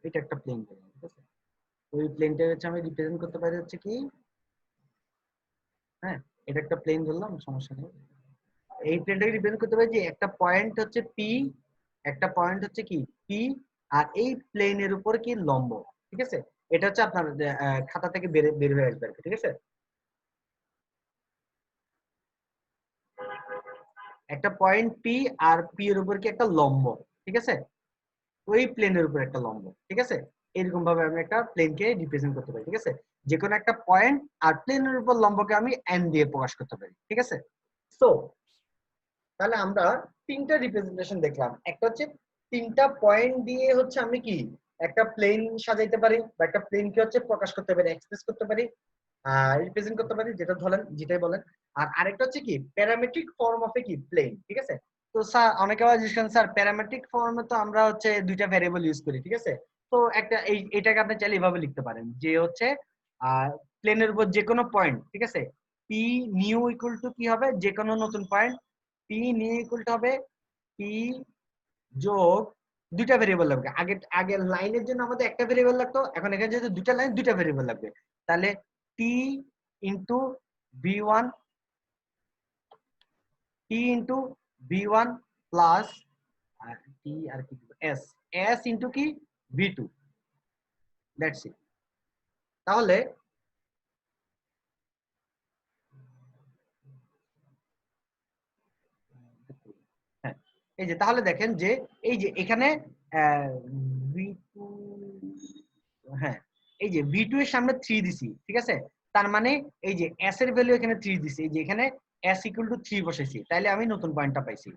এটা একটা প্লেন, ঠিক আছে। ওই প্লেনটা হচ্ছে আমি রিপ্রেজেন্ট করতে পারি হচ্ছে কি, হ্যাঁ, এটা একটা প্লেন ধরলাম, সমস্যা নেই। এই প্লেনটাকে রিপ্রেজেন্ট করতে পারি যে একটা পয়েন্ট হচ্ছে পি, একটা পয়েন্ট হচ্ছে কি পি, আর এই প্লেনের উপর কি লম্ব, ঠিক আছে। এটা হচ্ছে আপনার খাতা থেকে বের বের হয়ে আসবে আর কি, ঠিক আছে। একটা পয়েন্ট পি আর পি এর উপর কি একটা লম্ব, ঠিক আছে, ওই প্লেনের উপর একটা লম্ব, ঠিক আছে। এরকম ভাবে আমি একটা প্লেনকে রিপ্রেজেন্ট করতে পারি, ঠিক আছে। যে কোনো একটা পয়েন্ট আর প্লেনের উপর লম্বকে আমি এন দিয়ে প্রকাশ করতে পারি, ঠিক আছে। সো তাহলে আমরা তিনটা রিপ্রেজেন্টেশন দেখলাম। একটা হচ্ছে তিনটা পয়েন্ট দিয়ে হচ্ছে আমি কি একটা প্লেন সাজাইতে পারি, বা একটা প্লেনকে হচ্ছে প্রকাশ করতে পারি, এক্সপ্রেস করতে পারি, রিপ্রেজেন্ট করতে পারি, যেটা ধরেন যেটাই বলেন। আর আরেকটা হচ্ছে কি প্যারামেট্রিক ফর্ম অফ এ কি প্লেন, ঠিক আছে। তো স্যার অনেকে আবার জিজ্ঞেস করেন, স্যার প্যারামেট্রিক ফর্মে তো আমরা হচ্ছে দুইটা ভ্যারিয়েবল ইউজ করি, ঠিক আছে। তো একটা এটাকে আপনি চাইলে এভাবে লিখতে পারেন, যে হচ্ছে প্লেনের উপর যে কোনো পয়েন্ট, ঠিক আছে, পি নিউ ইকুয়াল টু কি হবে, যে কোনো নতুন point P new equal to হবে পি যোগ দুইটা ভেরিয়েবল লাগবে। আগে আগে লাইনের জন্য আমাদের একটা ভেরিয়েবল লাগতো, এখন এখানে যেহেতু দুইটা লাইন, দুইটা ভেরিয়েবল লাগবে। তাহলে টি ইন্টু ভি ওয়ান, টি ইন্টু ভি ওয়ান প্লাস টি আর কি এস, এস ইন্টু কি ভি টু, দ্যাটস ইট। তাহলে হ্যাঁ, এই যে তাহলে দেখেন যে এই যে এখানে V2, হ্যাঁ এই যে V2 এর সামনে 3 দিছি, ঠিক আছে? তার মানে এই যে s এর ভ্যালু এখানে 3 দিছি, এই যে এখানে s = 3 বসাইছি, তাইলে আমি নতুন পয়েন্টটা পাইছি,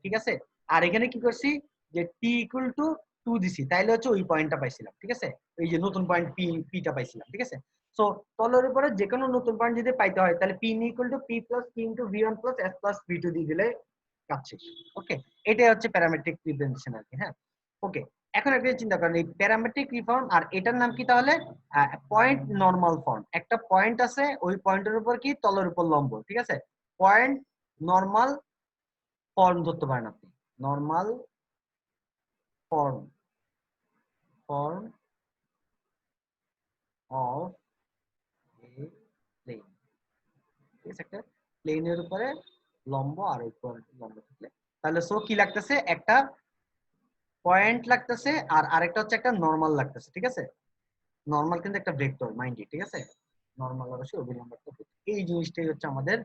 ঠিক আছে? আর এখানে কি করছি যে t = 2 দিছি, তাইলে হচ্ছে ওই পয়েন্টটা পাইছিলাম, ঠিক আছে? এই যে নতুন পয়েন্ট p টা পাইছিলাম, ঠিক আছে? সো তলের উপরে যে কোনো নতুন পয়েন্ট যদি পাইতে হয় তাহলে p = p + p * v1 + s + v2 দিয়ে দিলে কাজ শেষ। ওকে, এটাই হচ্ছে প্যারামেট্রিক রিপ্রেজেন্টেশন আর কি। হ্যাঁ, ওকে, এখন একটা চিন্তা করেন এই প্যারামেট্রিক রিফর্ম আর এটার নাম কি তাহলে? Point normal form. একটা পয়েন্ট আছে, ওই পয়েন্টের উপর কি তলের উপর লম্ব, ঠিক আছে? পয়েন্ট নরমাল ফর্ম ধরতে পারেন আপনি, normal form, form of a plane, ঠিক আছে? একটা প্লেনের উপরে লম্ব আর উপর লম্ব থাকলে তাহলে সো কি লাগতেছে, একটা পয়েন্ট লাগতেছে আর আরেকটা হচ্ছে একটা নরমাল লাগতেছে, ঠিক আছে? নরমাল কিন্তু একটা ভেক্টর, মাইন্ড, ঠিক আছে? নরমাল অবশ্যই অভিলম্ব একটা ভেক্টর। এই জিনিসটাই হচ্ছে আমাদের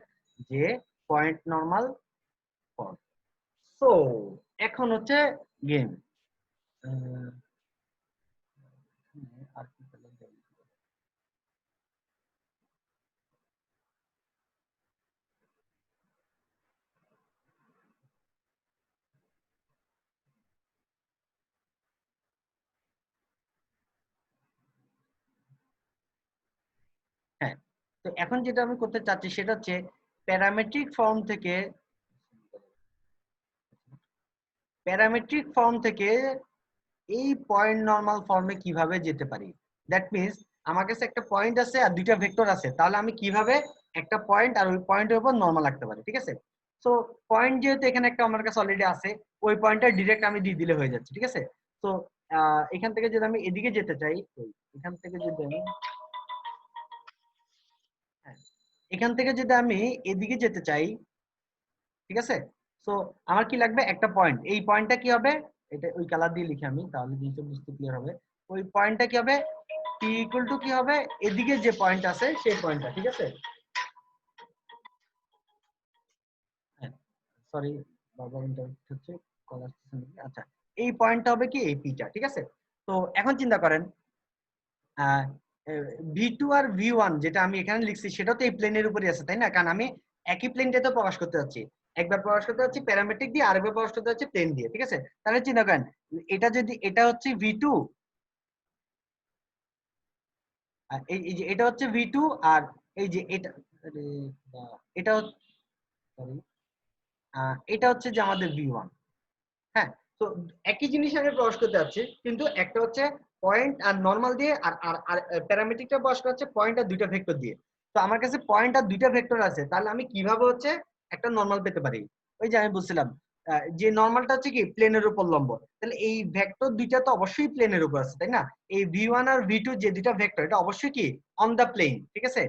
যে পয়েন্ট নরমাল ফর্ম। সো এখন হচ্ছে গেম, আর কি বলবো? হ্যাঁ, তো এখন যেটা আমি করতে চাচ্ছি সেটা হচ্ছে প্যারামেট্রিক ফর্ম থেকে, প্যারামেট্রিক ফর্ম থেকে এই পয়েন্ট নরমাল ফর্মে কিভাবে যেতে পারি। দ্যাট মিন্স আমার কাছে একটা পয়েন্ট আছে আর দুইটা ভেক্টর আছে, তাহলে আমি কিভাবে একটা পয়েন্ট আর ওই পয়েন্টের উপর নরমাল রাখতে পারি, ঠিক আছে? সো পয়েন্ট যেহেতু এখানে একটা আমার কাছে অলরেডি আছে, ওই পয়েন্টটা ডিরেক্ট আমি দিয়ে দিলে হয়ে যাচ্ছে, ঠিক আছে? তো এখান থেকে যদি আমি এদিকে যেতে চাই, এখান থেকে যদি আমি, হ্যাঁ, এখান থেকে যদি আমি এদিকে যেতে চাই, ঠিক আছে? সো আমার কি লাগবে, একটা পয়েন্ট। এই পয়েন্টটা কি হবে, এটা ওই কালার দিয়ে লিখি আমি, তাহলে জিনিসটা বুঝতে ক্লিয়ার হবে। ওই পয়েন্টটা কি হবে, p = কি হবে, এদিকে যে পয়েন্ট আছে সেই পয়েন্টটা, ঠিক আছে? হ্যাঁ, সরি, বারবার ইন্টারাপ্ট হচ্ছে, কল আসছে নাকি? আচ্ছা, এই পয়েন্টটা হবে কি এই পিটা, ঠিক আছে? তো এখন চিন্তা করেন V2 আর V1 যেটা আমি এখানে লিখছি সেটা তো এই প্লেনের উপরই আছে, তাই না? কারণ আমি একই প্লেনটাতে প্রকাশ করতে যাচ্ছি, একবার প্রকাশ করতে যাচ্ছি প্যারামেট্রিক দিয়ে, আরেকবার প্রকাশ করতে যাচ্ছি প্লেন দিয়ে, ঠিক আছে? তাহলে চিন্তা করেন এটা যদি, এটা হচ্ছে V2, এই যে এটা হচ্ছে V2, আর এই যে এটা, আরে এটা হচ্ছে, সরি, এটা হচ্ছে যে আমাদের V1। হ্যাঁ, তো একই জিনিস আমি প্রকাশ করতে যাচ্ছি, কিন্তু একটা হচ্ছে পয়েন্ট আর নরমাল দিয়ে, আর আর প্যারামেট্রিকটা প্রকাশ করছে পয়েন্ট আর দুইটা ভেক্টর দিয়ে। তো আমার কাছে পয়েন্ট আর দুইটা ভেক্টর আছে, তাহলে আমি কিভাবে হচ্ছে একটা নরমাল পেতে পারি? ওই যে আমি বলছিলাম যে নরমালটা হচ্ছে কি প্লেনের উপর লম্ব, তাহলে এই ভেক্টর দুইটা তো অবশ্যই প্লেনের উপর আছে, তাই না? এই V1 আর V2 যে দুইটা ভেক্টর, এটা অবশ্যই কি অন দা প্লেন, ঠিক আছে?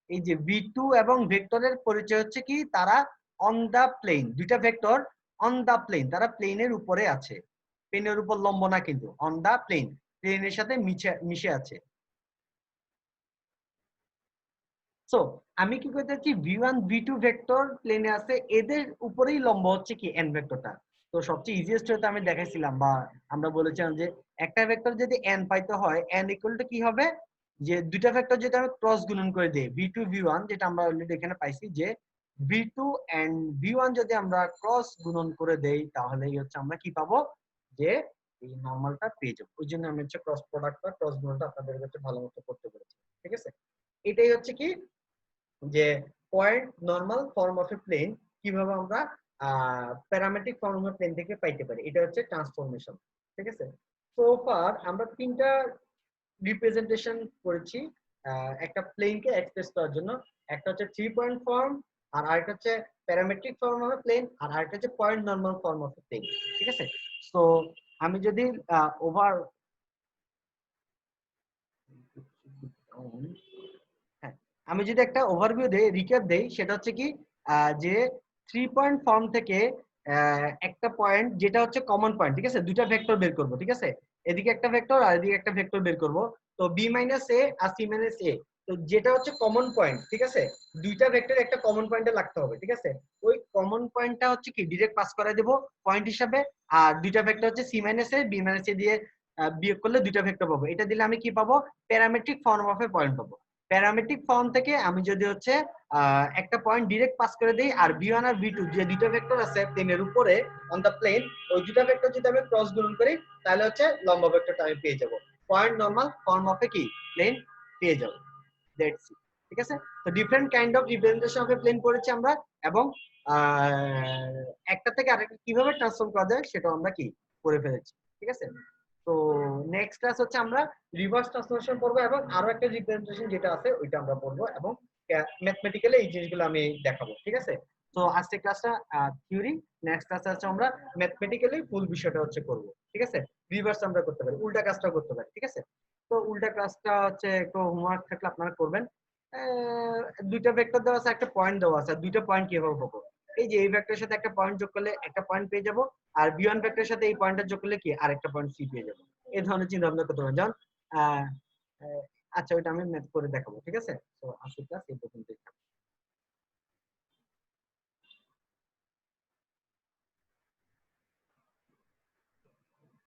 এই যে V2 এবং ভেক্টরের পরিচয় হচ্ছে কি তারা অন দা প্লেন, দুইটা ভেক্টর অন দা প্লেন, তারা প্লেনের উপরে আছে, প্লেনের উপর লম্ব না, কিন্তু অন দা প্লেন, প্লেনের সাথে মিশে আছে। সো আমি কি করতে চাচ্ছি, V1 V2 ভেক্টর প্লেনে আছে, এদের উপরেই লম্ব হচ্ছে কি n ভেক্টরটা। তো সবচেয়ে ইজিয়েস্ট হতে আমি দেখাইছিলাম, বা আমরা বলেছিলাম যে একটা ভেক্টর যদি n পাইতে হয়, n = কি হবে, যে দুইটা ভেক্টর যদি আমি ক্রস গুণন করে দেই, V2 V1, যেটা আমরা অলরেডি এখানে পাইছি যে V2 এন্ড V1 যদি আমরা ক্রস গুণন করে দেই, তাহলেই হচ্ছে আমরা কি পাবো, যে এই নরমালটা পেয়ে যাবো। ওই জন্য আমি হচ্ছে ক্রস প্রোডাক্ট বা ক্রস গুণনটা আপনাদের কাছে ভালো মতো করতে পেরেছি, ঠিক আছে? এটাই হচ্ছে কি যে point normal form of a plane কিভাবে আমরা প্যারামেট্রিক ফর্ম অফ প্লেন থেকে পাইতে পারি, এটা হচ্ছে ট্রান্সফরমেশন, ঠিক আছে? সো ফার আমরা তিনটা রিপ্রেজেন্টেশন করেছি একটা প্লেনকে এক্সপ্রেস করার জন্য। একটা হচ্ছে 3 পয়েন্ট ফর্ম, আর আরেকটা হচ্ছে parametric form of a plane, আর আরেকটা হচ্ছে point normal form of a plane, ঠিক আছে? সো আমি যদি ওভার, হ্যাঁ, আমি যদি একটা ওভারভিউ দেই, রিক্যাপ দেই, সেটা হচ্ছে কি যে 3 পয়েন্ট ফর্ম থেকে একটা পয়েন্ট যেটা হচ্ছে কমন পয়েন্ট, ঠিক আছে? দুইটা ভেক্টর বের করব, ঠিক আছে? এদিকে একটা ভেক্টর আর এদিকে একটা ভেক্টর বের করব। তো বি মাইনাস এ আর সি মাইনাস এ, তো যেটা হচ্ছে কমন পয়েন্ট, ঠিক আছে, দুইটা ভেক্টর একটা কমন পয়েন্টে লাগতে হবে, ঠিক আছে। ওই কমন পয়েন্টটা হচ্ছে কি ডিরেক্ট পাস করে দেব পয়েন্ট হিসাবে, আর দুইটা ভেক্টর হচ্ছে C minus A B minus এ দিয়ে বিয়োগ করলে দুইটা ভেক্টর পাবো। এটা দিলে আমি কি পাবো, parametric form of A point পাবো। প্যারামেট্রিক ফর্ম থেকে আমি যদি হচ্ছে একটা পয়েন্ট ডিরেক্ট পাস করে দেই, আর বি ওয়ান আর বি টু যে দুইটা ভেক্টর আছে প্লেনের উপরে অন দা প্লেন, ওই দুইটা ভেক্টর যদি আমি ক্রস গুণন করি তাহলে হচ্ছে লম্ব ভেক্টরটা আমি পেয়ে যাব, point normal form of a কি প্লেন পেয়ে যাব। দ্যাটস ইট, ঠিক আছে। তো different kind of representation of a plane পড়েছি আমরা, এবং একটা থেকে আরেকটা কিভাবে ট্রান্সফর্ম করা যায় সেটাও আমরা কি করে ফেলেছি, ঠিক আছে। তো নেক্সট ক্লাস হচ্ছে আমরা রিভার্স ট্রান্সফরমেশন পড়বো, এবং আরো একটা রিপ্রেজেন্টেশন যেটা আছে ওইটা আমরা পড়বো, এবং ম্যাথমেটিক্যালি এই জিনিসগুলো আমি দেখাবো, ঠিক আছে। তো আজকে ক্লাসটা থিওরি, নেক্সট ক্লাসে হচ্ছে আমরা ম্যাথমেটিক্যালি ফুল বিষয়টা হচ্ছে করব, ঠিক আছে। রিভার্স আমরা করতে পারি, উল্টা কাজটাও করতে পারি, ঠিক আছে। তো উল্টা ক্লাসটা হচ্ছে একটু হোমওয়ার্ক থাকলে আপনারা করবেন। দুইটা ভেক্টর দেওয়া আছে, একটা পয়েন্ট দেওয়া আছে, দুইটা পয়েন্ট কিভাবে পাবো, এই যে এই ভেক্টরের সাথে একটা পয়েন্ট যোগ করলে একটা পয়েন্ট পেয়ে যাবো, আর বি ওয়ান ভেক্টরের সাথে এই পয়েন্টটা যোগ করলে কি আরেকটা পয়েন্ট সি পেয়ে যাবো। এই ধরনের চিন্তা ভাবনা করতে পারেন, যেমন আচ্ছা ওইটা আমি ম্যাথ করে দেখাবো, ঠিক আছে। তো আজকের ক্লাস এই পর্যন্তই।